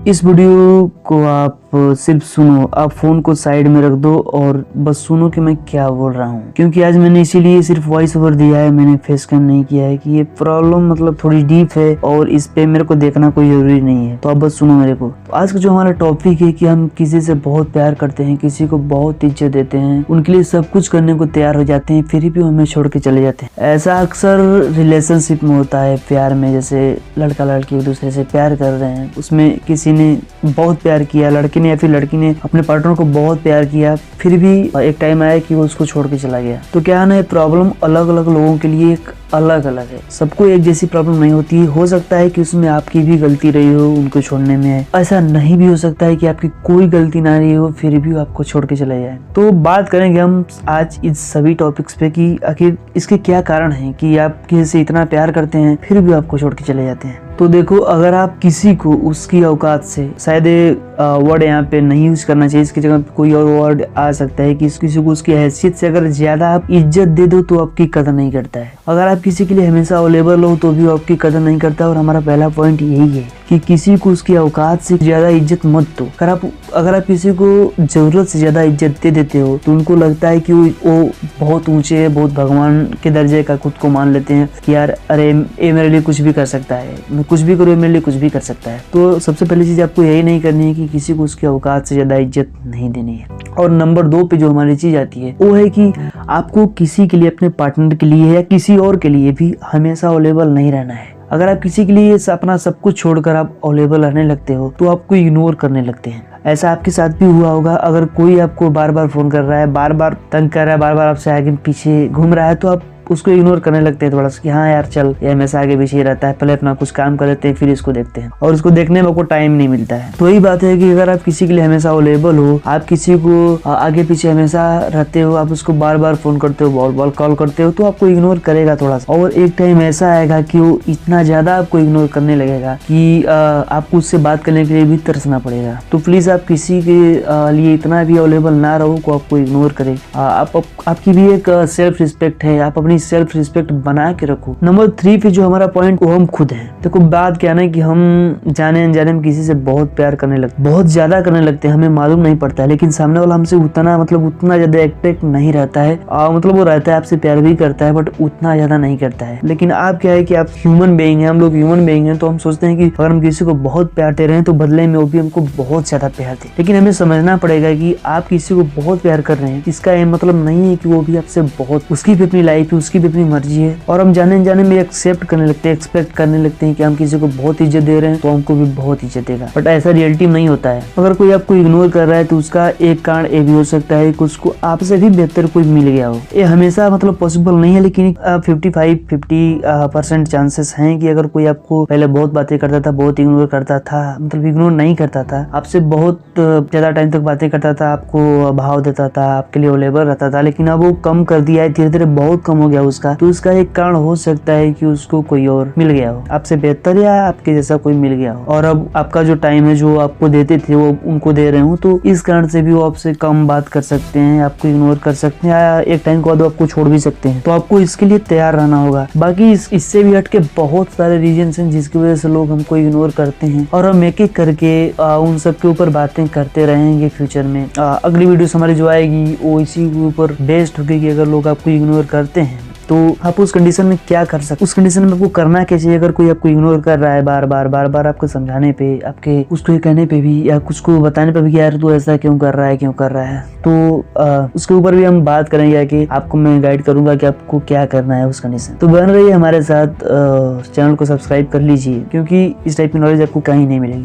इस वीडियो को आप सिर्फ सुनो, आप फोन को साइड में रख दो और बस सुनो कि मैं क्या बोल रहा हूँ, क्योंकि आज मैंने इसीलिए सिर्फ वॉइस ओवर दिया है, मैंने फेस कैम नहीं किया है कि ये प्रॉब्लम मतलब थोड़ी डीप है और इस पे मेरे को देखना कोई जरूरी नहीं है। तो आप बस सुनो मेरे को। तो आज का जो हमारा टॉपिक है कि हम किसी से बहुत प्यार करते हैं, किसी को बहुत इज्जत देते हैं, उनके लिए सब कुछ करने को तैयार हो जाते हैं, फिर भी हमें छोड़ के चले जाते हैं। ऐसा अक्सर रिलेशनशिप में होता है, प्यार में। जैसे लड़का लड़की एक दूसरे से प्यार कर रहे हैं, उसमें किसी ने बहुत प्यार किया, लड़के ने या फिर लड़की ने अपने पार्टनर को बहुत प्यार किया, फिर भी एक टाइम आया कि वो उसको छोड़ के चला गया। तो क्या है ना, प्रॉब्लम अलग अलग लोगों के लिए एक अलग अलग है, सबको एक जैसी प्रॉब्लम नहीं होती है। हो सकता है कि उसमें आपकी भी गलती रही हो उनको छोड़ने में, ऐसा नहीं भी हो सकता है कि आपकी कोई गलती ना रही हो फिर भी आपको छोड़ के चले जाए। तो बात करेंगे हम आज इस सभी टॉपिक्स पे कि आखिर इसके क्या कारण है कि आप किसी से इतना प्यार करते हैं फिर भी आपको छोड़ के चले जाते हैं। तो देखो, अगर आप किसी को उसकी औकात से, शायद वर्ड यहाँ पे नहीं यूज करना चाहिए, इसकी जगह पे कोई और वर्ड आ सकता है कि किसी को उसकी हैसियत से अगर ज्यादा आप इज्जत दे दो तो आपकी कदर नहीं करता है। अगर आप किसी के लिए हमेशा अवेलेबल हो तो भी आपकी कदर नहीं करता। और हमारा पहला पॉइंट यही है कि किसी को उसकी औकात से ज्यादा इज्जत मत दो। अगर आप किसी को जरूरत से ज्यादा इज्जत दे देते हो तो उनको लगता है कि वो बहुत ऊंचे है, बहुत भगवान के दर्जे का खुद को मान लेते हैं कि यार अरे ये मेरे लिए कुछ भी कर सकता है, मैं कुछ भी करूँ मेरे लिए कुछ भी कर सकता है। तो सबसे पहली चीज आपको यही नहीं करनी है कि किसी को उसकी औकात से ज्यादा इज्जत नहीं देनी है। और नंबर 2 पे जो हमारी चीज आती है वो है कि आपको किसी के लिए, अपने पार्टनर के लिए या किसी और के लिए भी हमेशा अवेलेबल नहीं रहना है। अगर आप किसी के लिए अपना सब कुछ छोड़कर आप अवेलेबल रहने लगते हो तो आपको इग्नोर करने लगते हैं। ऐसा आपके साथ भी हुआ होगा। अगर कोई आपको बार बार फोन कर रहा है, बार बार तंग कर रहा है, बार बार आपसे आगे पीछे घूम रहा है तो आप उसको इग्नोर करने लगते हैं थोड़ा सा कि हाँ यार चल, ये हमेशा आगे पीछे ही रहता है, पहले अपना कुछ काम कर लेते हैं फिर इसको देखते हैं, और उसको देखने में आपको टाइम नहीं मिलता है। तो यही बात है कि अगर आप किसी के लिए हमेशा अवेलेबल हो, आप किसी को आगे पीछे हमेशा रहते हो, आप उसको बार बार फोन करते हो, बार बार कॉल करते हो, तो आपको इग्नोर करेगा थोड़ा सा। और एक टाइम ऐसा आएगा कि वो इतना ज्यादा आपको इग्नोर करने लगेगा कि आपको उससे बात करने के लिए भी तरसना पड़ेगा। तो प्लीज आप किसी के लिए इतना भी अवेलेबल ना रहो को आपको इग्नोर करे। आपकी भी एक सेल्फ रिस्पेक्ट है, आप अपनी सेल्फ रिस्पेक्ट बना के रखो। नंबर 3 पे जो हमारा पॉइंट वो हम खुद हैं। देखो, बात क्या है कि हम जाने अनजाने में किसी से बहुत प्यार करने लगते, बहुत ज्यादा करने लगते हैं, हमें मालूम नहीं पड़ता है, लेकिन सामने वाला हमसे उतना ज्यादा एक्सपेक्ट नहीं रहता है। मतलब वो रहता है, आपसे प्यार भी करता है बट उतना ज्यादा नहीं करता है। लेकिन आप क्या है कि आप ह्यूमन बीइंग है, हम लोग ह्यूमन बीइंग है, तो हम सोचते हैं कि अगर हम किसी को बहुत प्यार दे रहे हैं तो बदले में वो भी हमको बहुत ज्यादा प्यार दे। लेकिन हमें समझना पड़ेगा कि आप किसी को बहुत प्यार कर रहे हैं, इसका ये मतलब नहीं है कि वो भी आपसे बहुत, उसकी भी अपनी लाइफ है, उसकी भी अपनी मर्जी है। और हम जाने जाने में एक्सेप्ट करने लगते हैं, एक्सपेक्ट करने लगते हैं कि हम किसी को बहुत इज्जत दे रहे हैं तो हमको भी बहुत इज्जत देगा, बट ऐसा रियलिटी नहीं होता है। अगर कोई आपको इग्नोर कर रहा है तो उसका एक कारण ये भी हो सकता है कि उसको आपसे भी बेहतर कोई मिल गया हो। ये हमेशा मतलब पॉसिबल नहीं है, लेकिन 55-50% चांसेस हैं कि अगर कोई आपको पहले बहुत बातें करता था, बहुत इग्नोर करता था, मतलब इग्नोर नहीं करता था, आपसे बहुत ज्यादा टाइम तक बातें करता था, आपको भाव देता था, आपके लिए अवेलेबल रहता था, लेकिन अब वो कम कर दिया है, धीरे धीरे बहुत कम हो गया उसका, तो उसका एक कारण हो सकता है कि उसको कोई और मिल गया हो, आपसे बेहतर या आपके जैसा कोई मिल गया हो, और अब आपका जो टाइम है जो आपको देते थे वो उनको दे रहे हो, तो इस कारण से भी वो आपसे कम बात कर सकते हैं, आपको इग्नोर कर सकते हैं, या एक टाइम के बाद आपको छोड़ भी सकते हैं। तो आपको इसके लिए तैयार रहना होगा। बाकी इससे भी हटके बहुत सारे रीजन हैं जिसकी वजह से लोग हमको इग्नोर करते हैं, और हम एक एक करके उन सब के ऊपर बातें करते रहेंगे फ्यूचर में। अगली वीडियो हमारी जो आएगी वो इसी के ऊपर बेस्ड होगी कि अगर लोग आपको इग्नोर करते हैं तो आप उस कंडीशन में क्या कर सकते, उस कंडीशन में आपको करना क्या चाहिए। अगर कोई आपको इग्नोर कर रहा है बार बार आपको समझाने पे, आपके उसको ये कहने पे भी, या कुछ को बताने पे भी कि यार तू ऐसा क्यों कर रहा है, तो उसके ऊपर भी हम बात करेंगे कि आपको मैं गाइड करूंगा कि आपको क्या करना है उस कंडीशन। तो बन रही है हमारे साथ, चैनल को सब्सक्राइब कर लीजिए क्योंकि इस टाइप की नॉलेज आपको कहीं नहीं मिलेगी।